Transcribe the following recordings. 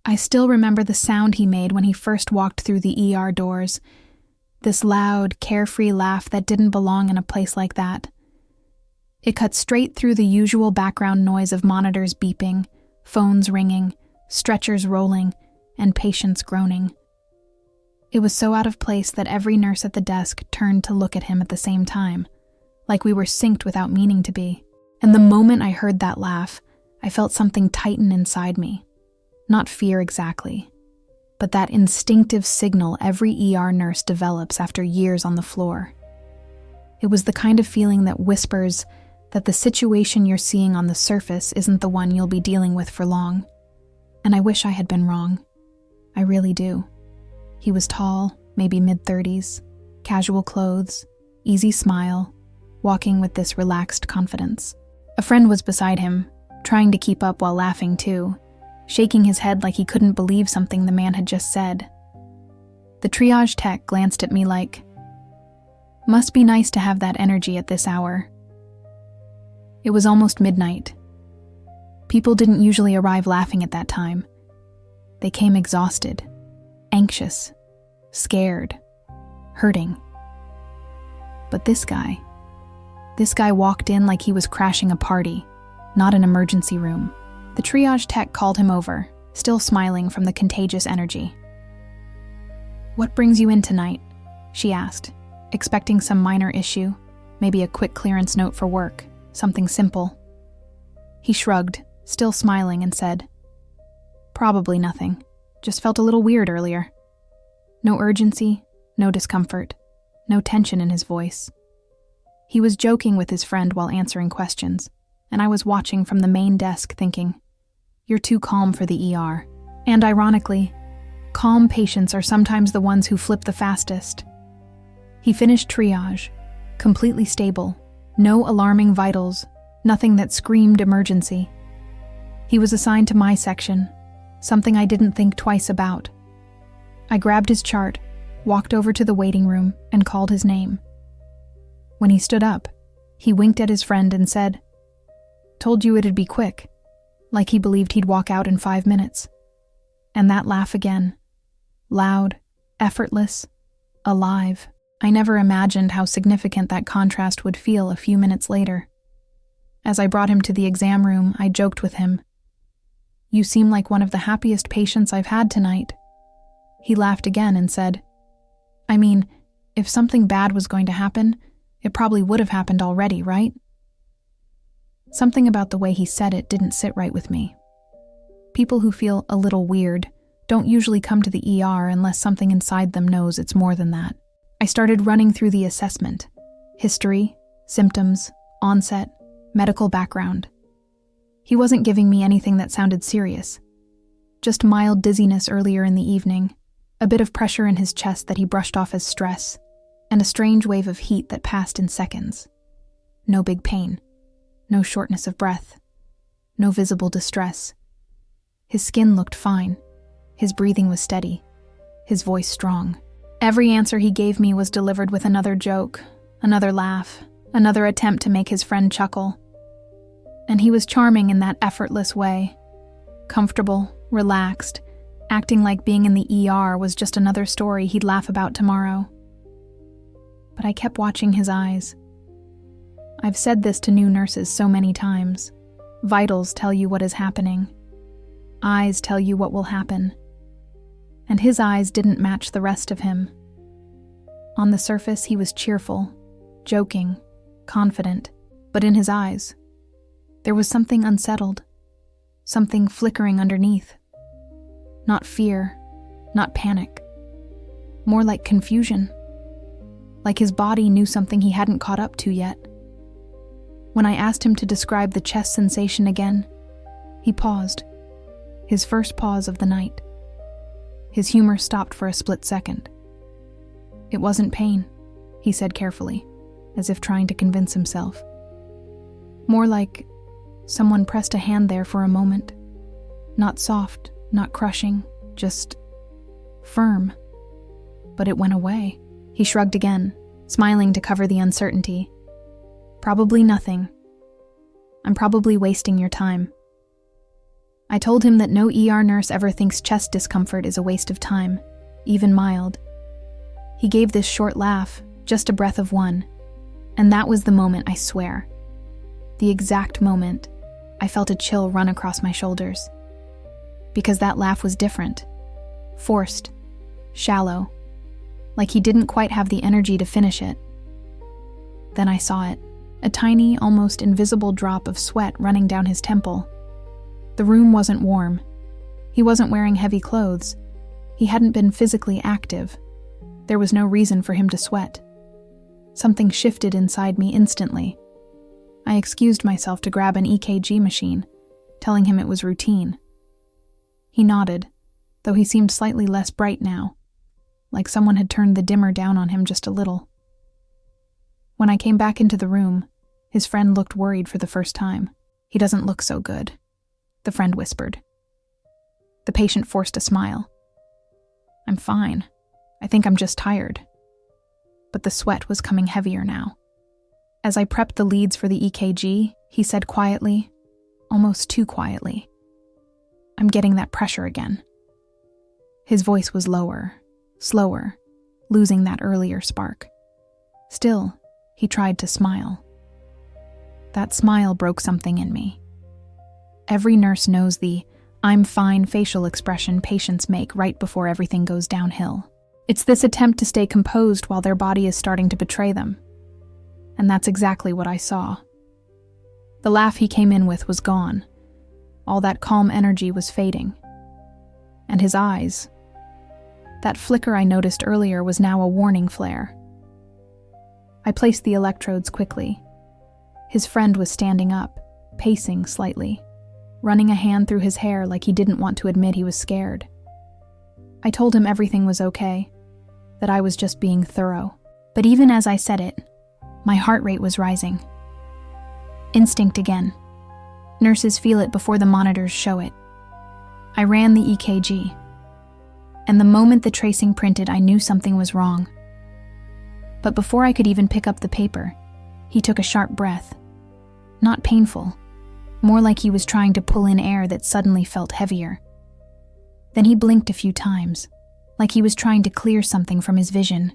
I still remember the sound he made when he first walked through the ER doors. This loud, carefree laugh that didn't belong in a place like that. It cut straight through the usual background noise of monitors beeping, phones ringing, stretchers rolling, and patients groaning. It was so out of place that every nurse at the desk turned to look at him at the same time, like we were synced without meaning to be. And the moment I heard that laugh, I felt something tighten inside me. Not fear exactly, but that instinctive signal every ER nurse develops after years on the floor. It was the kind of feeling that whispers that the situation you're seeing on the surface isn't the one you'll be dealing with for long. And I wish I had been wrong. I really do. He was tall, maybe mid-30s, casual clothes, easy smile, walking with this relaxed confidence. A friend was beside him, trying to keep up while laughing too, shaking his head like he couldn't believe something the man had just said. The triage tech glanced at me like, "Must be nice to have that energy at this hour." It was almost midnight. People didn't usually arrive laughing at that time. They came exhausted, anxious, scared, hurting. But this guy walked in like he was crashing a party, not an emergency room. The triage tech called him over, still smiling from the contagious energy. "What brings you in tonight?" she asked, expecting some minor issue, maybe a quick clearance note for work, something simple. He shrugged, still smiling, and said, "Probably nothing. Just felt a little weird earlier." No urgency, no discomfort, no tension in his voice. He was joking with his friend while answering questions, and I was watching from the main desk thinking, "You're too calm for the ER." And ironically, calm patients are sometimes the ones who flip the fastest. He finished triage, completely stable, no alarming vitals, nothing that screamed emergency. He was assigned to my section, something I didn't think twice about. I grabbed his chart, walked over to the waiting room, and called his name. When he stood up, he winked at his friend and said, "Told you it'd be quick," like he believed he'd walk out in 5 minutes. And that laugh again. Loud, effortless, alive. I never imagined how significant that contrast would feel a few minutes later. As I brought him to the exam room, I joked with him, "You seem like one of the happiest patients I've had tonight." He laughed again and said, "I mean, if something bad was going to happen, it probably would have happened already, right?" Something about the way he said it didn't sit right with me. People who feel a little weird don't usually come to the ER unless something inside them knows it's more than that. I started running through the assessment: history, symptoms, onset, medical background. He wasn't giving me anything that sounded serious. Just mild dizziness earlier in the evening, a bit of pressure in his chest that he brushed off as stress, and a strange wave of heat that passed in seconds. No big pain. No shortness of breath. No visible distress. His skin looked fine. His breathing was steady. His voice strong. Every answer he gave me was delivered with another joke, another laugh, another attempt to make his friend chuckle. And he was charming in that effortless way. Comfortable, relaxed, acting like being in the ER was just another story he'd laugh about tomorrow. But I kept watching his eyes. I've said this to new nurses so many times. Vitals tell you what is happening. Eyes tell you what will happen. And his eyes didn't match the rest of him. On the surface, he was cheerful, joking, confident, but in his eyes, there was something unsettled, something flickering underneath. Not fear, not panic, more like confusion. Like his body knew something he hadn't caught up to yet. When I asked him to describe the chest sensation again, he paused, his first pause of the night. His humor stopped for a split second. "It wasn't pain," he said carefully, as if trying to convince himself. More like someone pressed a hand there for a moment. Not soft, not crushing, just firm. But it went away. He shrugged again, smiling to cover the uncertainty. "Probably nothing. I'm probably wasting your time." I told him that no ER nurse ever thinks chest discomfort is a waste of time, even mild. He gave this short laugh, just a breath of one, and that was the moment, I swear. The exact moment I felt a chill run across my shoulders. Because that laugh was different. Forced. Shallow. Like he didn't quite have the energy to finish it. Then I saw it. A tiny, almost invisible drop of sweat running down his temple. The room wasn't warm. He wasn't wearing heavy clothes. He hadn't been physically active. There was no reason for him to sweat. Something shifted inside me instantly. I excused myself to grab an EKG machine, telling him it was routine. He nodded, though he seemed slightly less bright now, like someone had turned the dimmer down on him just a little. When I came back into the room, his friend looked worried for the first time. "He doesn't look so good," the friend whispered. The patient forced a smile. "I'm fine. I think I'm just tired." But the sweat was coming heavier now. As I prepped the leads for the EKG, he said quietly, almost too quietly, "I'm getting that pressure again." His voice was lower, slower, losing that earlier spark. Still, he tried to smile. That smile broke something in me. Every nurse knows the "I'm fine" facial expression patients make right before everything goes downhill. It's this attempt to stay composed while their body is starting to betray them. And that's exactly what I saw. The laugh he came in with was gone. All that calm energy was fading. And his eyes, that flicker I noticed earlier, was now a warning flare. I placed the electrodes quickly. His friend was standing up, pacing slightly, running a hand through his hair like he didn't want to admit he was scared. I told him everything was okay, that I was just being thorough. But even as I said it, my heart rate was rising. Instinct again. Nurses feel it before the monitors show it. I ran the EKG, and the moment the tracing printed, I knew something was wrong. But before I could even pick up the paper, he took a sharp breath. Not painful, more like he was trying to pull in air that suddenly felt heavier. Then he blinked a few times, like he was trying to clear something from his vision.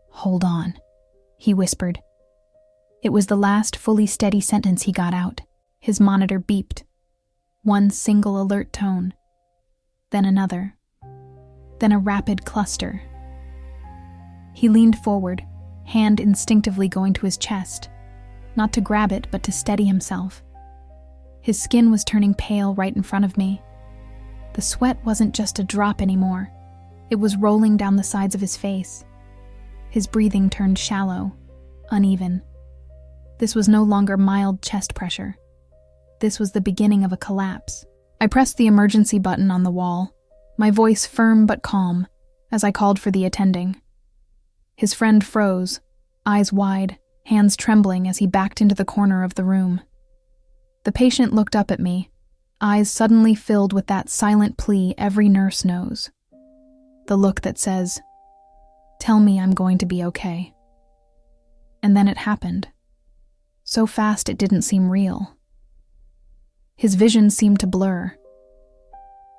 "Hold on," he whispered. It was the last fully steady sentence he got out. His monitor beeped. One single alert tone. Then another. Then a rapid cluster. He leaned forward, hand instinctively going to his chest, not to grab it, but to steady himself. His skin was turning pale right in front of me. The sweat wasn't just a drop anymore. It was rolling down the sides of his face. His breathing turned shallow, uneven. This was no longer mild chest pressure. This was the beginning of a collapse. I pressed the emergency button on the wall, my voice firm but calm, as I called for the attending. His friend froze, eyes wide, hands trembling as he backed into the corner of the room. The patient looked up at me, eyes suddenly filled with that silent plea every nurse knows. The look that says, "Tell me I'm going to be okay." And then it happened. So fast it didn't seem real. His vision seemed to blur.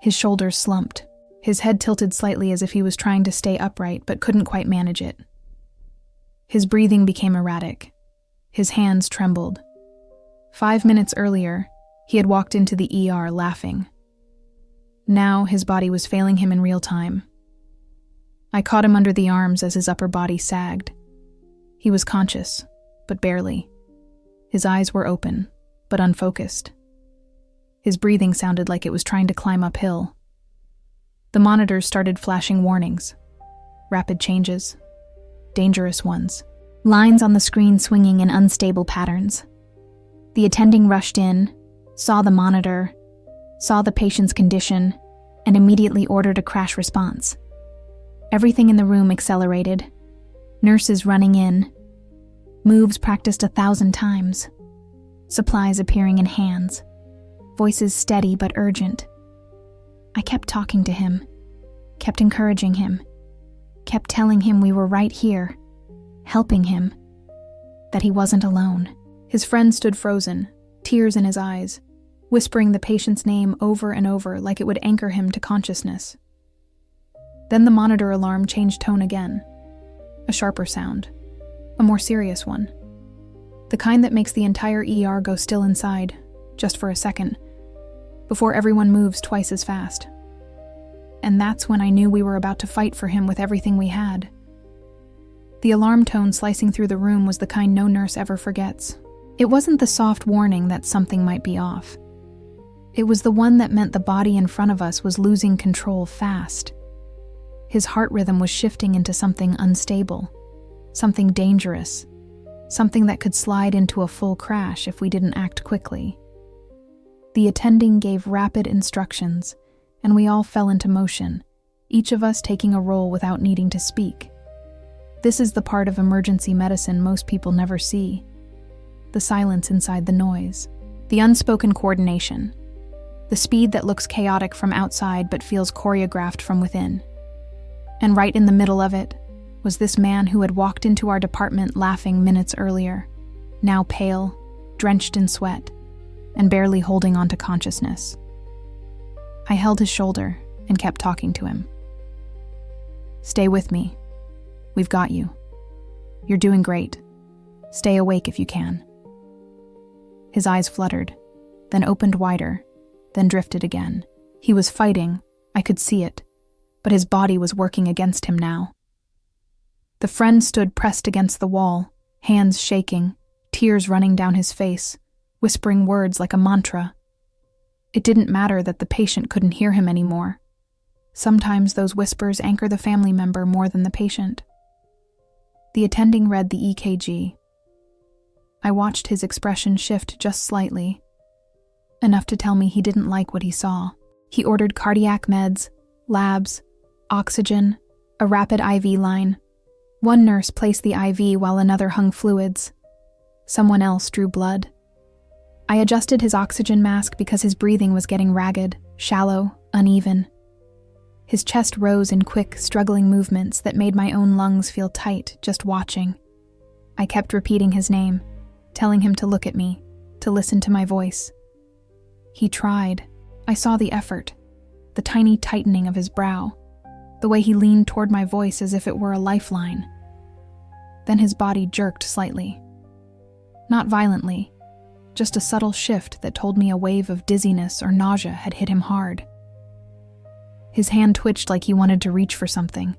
His shoulders slumped. His head tilted slightly as if he was trying to stay upright but couldn't quite manage it. His breathing became erratic. His hands trembled. 5 minutes earlier, he had walked into the ER laughing. Now his body was failing him in real time. I caught him under the arms as his upper body sagged. He was conscious, but barely. His eyes were open, but unfocused. His breathing sounded like it was trying to climb uphill. The monitors started flashing warnings. Rapid changes. Dangerous ones. Lines on the screen swinging in unstable patterns. The attending rushed in, saw the monitor, saw the patient's condition, and immediately ordered a crash response. Everything in the room accelerated. Nurses running in. Moves practiced 1,000 times. Supplies appearing in hands. Voices steady but urgent. I kept talking to him, kept encouraging him, kept telling him we were right here, helping him, that he wasn't alone. His friend stood frozen, tears in his eyes. whispering the patient's name over and over like it would anchor him to consciousness. Then the monitor alarm changed tone again. A sharper sound. A more serious one. The kind that makes the entire ER go still inside, just for a second, before everyone moves twice as fast. And that's when I knew we were about to fight for him with everything we had. The alarm tone slicing through the room was the kind no nurse ever forgets. It wasn't the soft warning that something might be off. It was the one that meant the body in front of us was losing control fast. His heart rhythm was shifting into something unstable, something dangerous, something that could slide into a full crash if we didn't act quickly. The attending gave rapid instructions, and we all fell into motion, each of us taking a role without needing to speak. This is the part of emergency medicine most people never see. The silence inside the noise. The unspoken coordination. The speed that looks chaotic from outside but feels choreographed from within. And right in the middle of it was this man who had walked into our department laughing minutes earlier, now pale, drenched in sweat, and barely holding on to consciousness. I held his shoulder and kept talking to him. "Stay with me. We've got you. You're doing great. Stay awake if you can." His eyes fluttered, then opened wider, then drifted again. He was fighting, I could see it, but his body was working against him now. The friend stood pressed against the wall, hands shaking, tears running down his face, whispering words like a mantra. It didn't matter that the patient couldn't hear him anymore. Sometimes those whispers anchor the family member more than the patient. The attending read the EKG. I watched his expression shift just slightly, enough to tell me he didn't like what he saw. He ordered cardiac meds, labs, oxygen, a rapid IV line. One nurse placed the IV while another hung fluids. Someone else drew blood. I adjusted his oxygen mask because his breathing was getting ragged, shallow, uneven. His chest rose in quick, struggling movements that made my own lungs feel tight just watching. I kept repeating his name, telling him to look at me, to listen to my voice. He tried. I saw the effort, the tiny tightening of his brow, the way he leaned toward my voice as if it were a lifeline. Then his body jerked slightly. Not violently, just a subtle shift that told me a wave of dizziness or nausea had hit him hard. His hand twitched like he wanted to reach for something,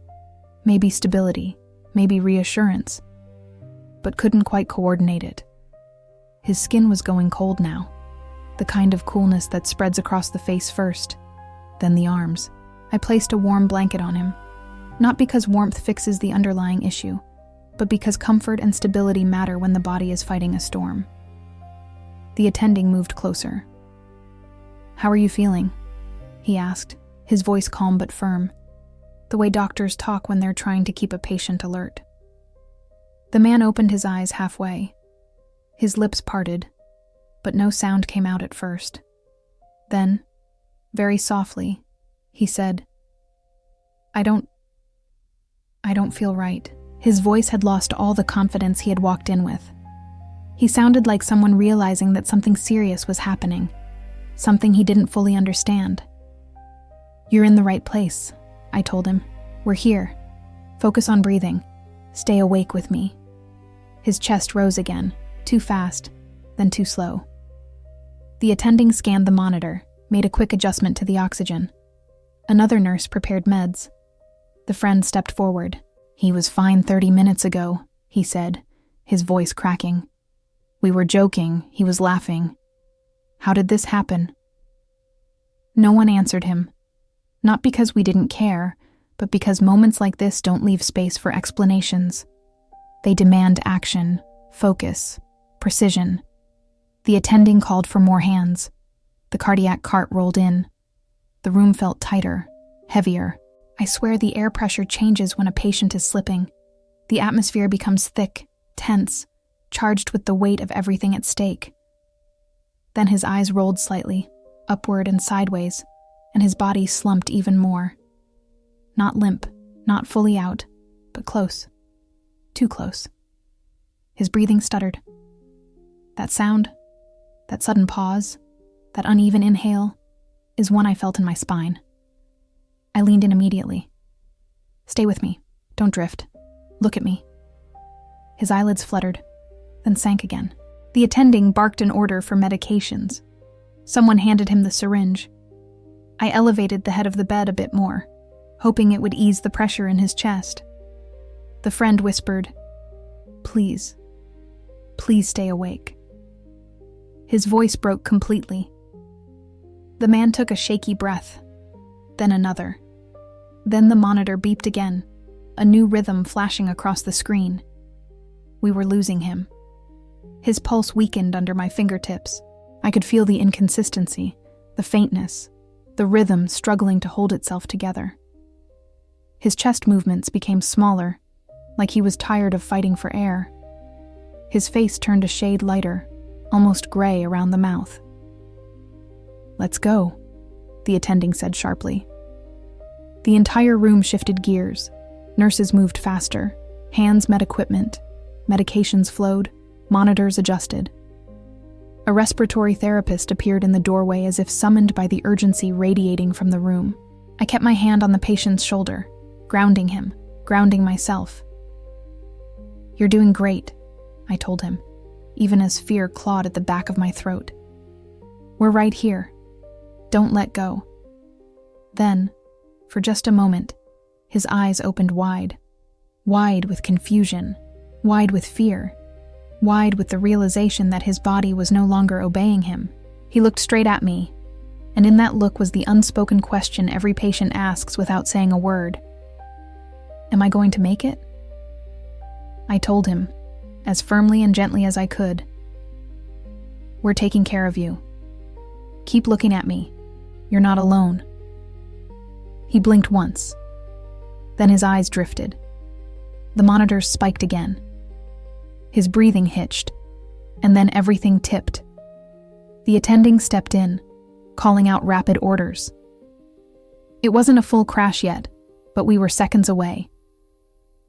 maybe stability, maybe reassurance, but couldn't quite coordinate it. His skin was going cold now, the kind of coolness that spreads across the face first, then the arms. I placed a warm blanket on him, not because warmth fixes the underlying issue, but because comfort and stability matter when the body is fighting a storm. The attending moved closer. "How are you feeling?" he asked, his voice calm but firm, the way doctors talk when they're trying to keep a patient alert. The man opened his eyes halfway. His lips parted, but no sound came out at first. Then, very softly, he said, I don't feel right." His voice had lost all the confidence he had walked in with. He sounded like someone realizing that something serious was happening, something he didn't fully understand. "You're in the right place," I told him. "We're here. Focus on breathing. Stay awake with me." His chest rose again, too fast, then too slow. The attending scanned the monitor, made a quick adjustment to the oxygen. Another nurse prepared meds. The friend stepped forward. "He was fine 30 minutes ago," he said, his voice cracking. "We were joking, he was laughing. How did this happen?" No one answered him. Not because we didn't care, but because moments like this don't leave space for explanations. They demand action, focus, precision. The attending called for more hands. The cardiac cart rolled in. The room felt tighter, heavier. I swear the air pressure changes when a patient is slipping. The atmosphere becomes thick, tense, charged with the weight of everything at stake. Then his eyes rolled slightly, upward and sideways, and his body slumped even more. Not limp, not fully out, but close. Too close. His breathing stuttered. That sound, that sudden pause, that uneven inhale, is one I felt in my spine. I leaned in immediately. "Stay with me. Don't drift. Look at me." His eyelids fluttered, then sank again. The attending barked an order for medications. Someone handed him the syringe. I elevated the head of the bed a bit more, hoping it would ease the pressure in his chest. The friend whispered, "Please, please stay awake." His voice broke completely. The man took a shaky breath, then another. Then the monitor beeped again, a new rhythm flashing across the screen. We were losing him. His pulse weakened under my fingertips. I could feel the inconsistency, the faintness, the rhythm struggling to hold itself together. His chest movements became smaller, like he was tired of fighting for air. His face turned a shade lighter, almost gray around the mouth. "Let's go," the attending said sharply. The entire room shifted gears. Nurses moved faster. Hands met equipment. Medications flowed. Monitors adjusted. A respiratory therapist appeared in the doorway as if summoned by the urgency radiating from the room. I kept my hand on the patient's shoulder, grounding him, grounding myself. "You're doing great," I told him, even as fear clawed at the back of my throat. "We're right here. Don't let go." Then, for just a moment, his eyes opened wide. Wide with confusion, wide with fear, wide with the realization that his body was no longer obeying him. He looked straight at me, and in that look was the unspoken question every patient asks without saying a word. "Am I going to make it?" I told him, as firmly and gently as I could, "We're taking care of you. Keep looking at me. You're not alone." He blinked once. Then his eyes drifted. The monitors spiked again. His breathing hitched, and then everything tipped. The attending stepped in, calling out rapid orders. It wasn't a full crash yet, but we were seconds away.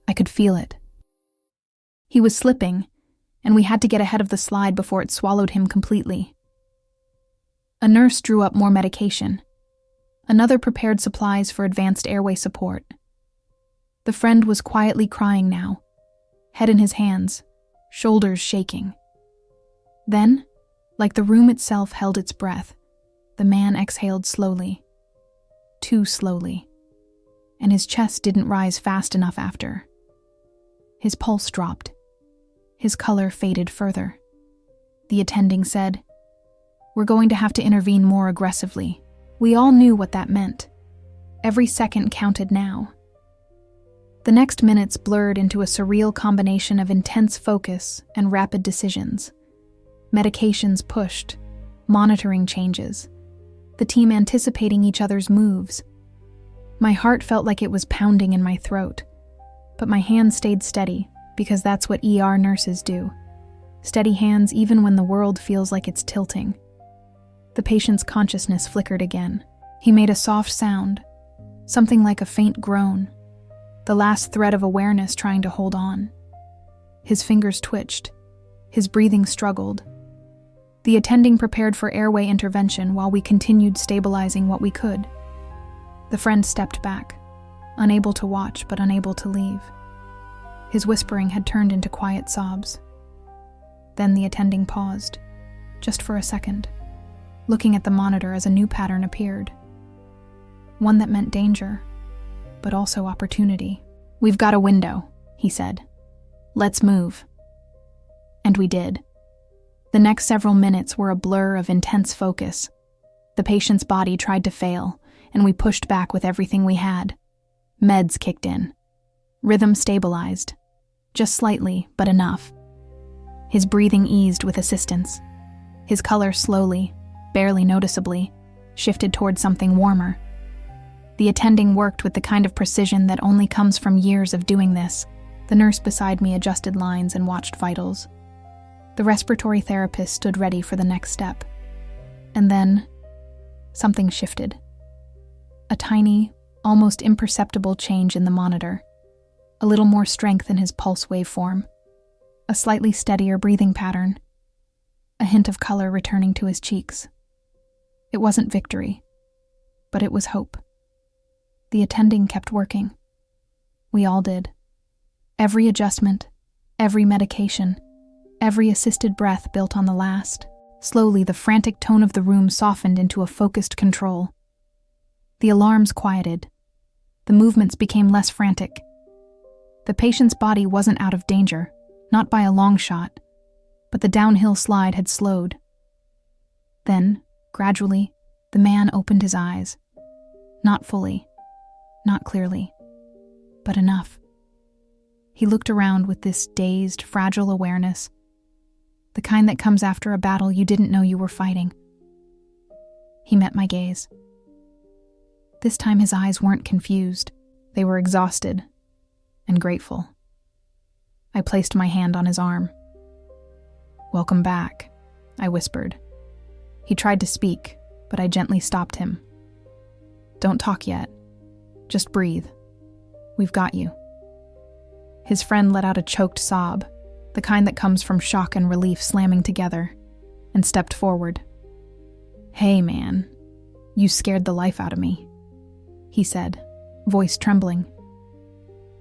I could feel it. He was slipping, and we had to get ahead of the slide before it swallowed him completely. A nurse drew up more medication. Another prepared supplies for advanced airway support. The friend was quietly crying now, head in his hands, shoulders shaking. Then, like the room itself held its breath, the man exhaled slowly. Too slowly. And his chest didn't rise fast enough after. His pulse dropped. His color faded further. The attending said, "We're going to have to intervene more aggressively." We all knew what that meant. Every second counted now. The next minutes blurred into a surreal combination of intense focus and rapid decisions. Medications pushed, monitoring changes, the team anticipating each other's moves. My heart felt like it was pounding in my throat, but my hands stayed steady because that's what ER nurses do. Steady hands even when the world feels like it's tilting. The patient's consciousness flickered again. He made a soft sound, something like a faint groan, the last thread of awareness trying to hold on. His fingers twitched. His breathing struggled. The attending prepared for airway intervention while we continued stabilizing what we could. The friend stepped back, unable to watch but unable to leave. His whispering had turned into quiet sobs. Then the attending paused, just for a second, looking at the monitor as a new pattern appeared. One that meant danger, but also opportunity. "We've got a window," he said. "Let's move." And we did. The next several minutes were a blur of intense focus. The patient's body tried to fail, and we pushed back with everything we had. Meds kicked in. Rhythm stabilized. Just slightly, but enough. His breathing eased with assistance. His color slowly, barely noticeably, shifted toward something warmer. The attending worked with the kind of precision that only comes from years of doing this. The nurse beside me adjusted lines and watched vitals. The respiratory therapist stood ready for the next step. And then, something shifted. A tiny, almost imperceptible change in the monitor. A little more strength in his pulse waveform. A slightly steadier breathing pattern. A hint of color returning to his cheeks. It wasn't victory, but it was hope. The attending kept working. We all did. Every adjustment, every medication, every assisted breath built on the last. Slowly, the frantic tone of the room softened into a focused control. The alarms quieted. The movements became less frantic. The patient's body wasn't out of danger, not by a long shot, but the downhill slide had slowed. Then, gradually, the man opened his eyes. Not fully, not clearly, but enough. He looked around with this dazed, fragile awareness, the kind that comes after a battle you didn't know you were fighting. He met my gaze. This time his eyes weren't confused. They were exhausted and grateful. I placed my hand on his arm. "Welcome back," I whispered. He tried to speak, but I gently stopped him. "Don't talk yet. Just breathe. We've got you." His friend let out a choked sob, the kind that comes from shock and relief slamming together, and stepped forward. "Hey, man, you scared the life out of me," he said, voice trembling.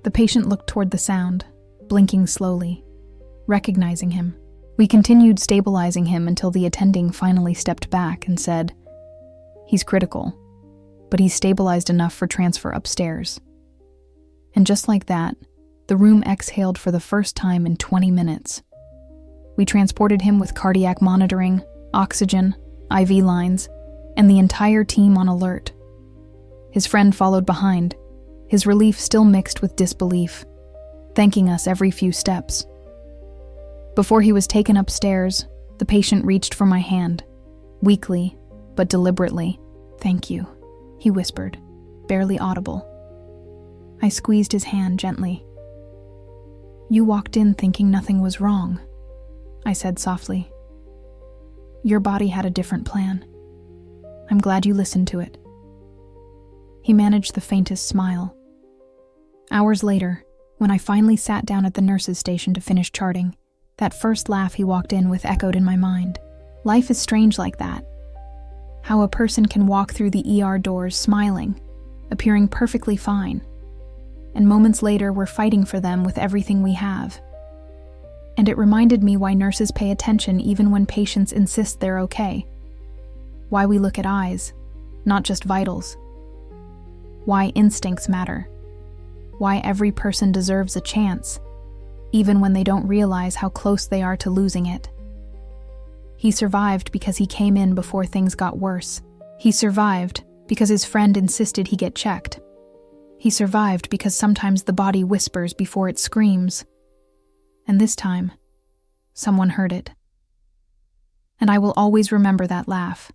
The patient looked toward the sound, blinking slowly, recognizing him. We continued stabilizing him until the attending finally stepped back and said, "He's critical, but he's stabilized enough for transfer upstairs." And just like that, the room exhaled for the first time in 20 minutes. We transported him with cardiac monitoring, oxygen, IV lines, and the entire team on alert. His friend followed behind, his relief still mixed with disbelief, thanking us every few steps. Before he was taken upstairs, the patient reached for my hand, weakly but deliberately. "Thank you," he whispered, barely audible. I squeezed his hand gently. "You walked in thinking nothing was wrong," I said softly. "Your body had a different plan. I'm glad you listened to it." He managed the faintest smile. Hours later, when I finally sat down at the nurse's station to finish charting, that first laugh he walked in with echoed in my mind. Life is strange like that. How a person can walk through the ER doors smiling, appearing perfectly fine, and moments later we're fighting for them with everything we have. And it reminded me why nurses pay attention even when patients insist they're okay. Why we look at eyes, not just vitals. Why instincts matter. Why every person deserves a chance, even when they don't realize how close they are to losing it. He survived because he came in before things got worse. He survived because his friend insisted he get checked. He survived because sometimes the body whispers before it screams. And this time, someone heard it. And I will always remember that laugh.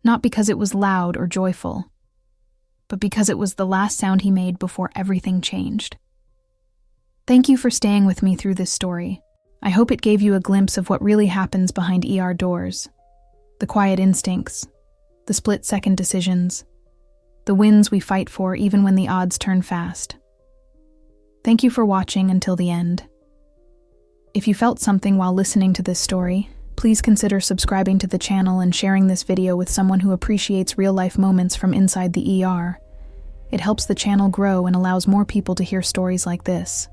Not because it was loud or joyful, but because it was the last sound he made before everything changed. Thank you for staying with me through this story. I hope it gave you a glimpse of what really happens behind ER doors. The quiet instincts, the split-second decisions, the wins we fight for even when the odds turn fast. Thank you for watching until the end. If you felt something while listening to this story, please consider subscribing to the channel and sharing this video with someone who appreciates real-life moments from inside the ER. It helps the channel grow and allows more people to hear stories like this.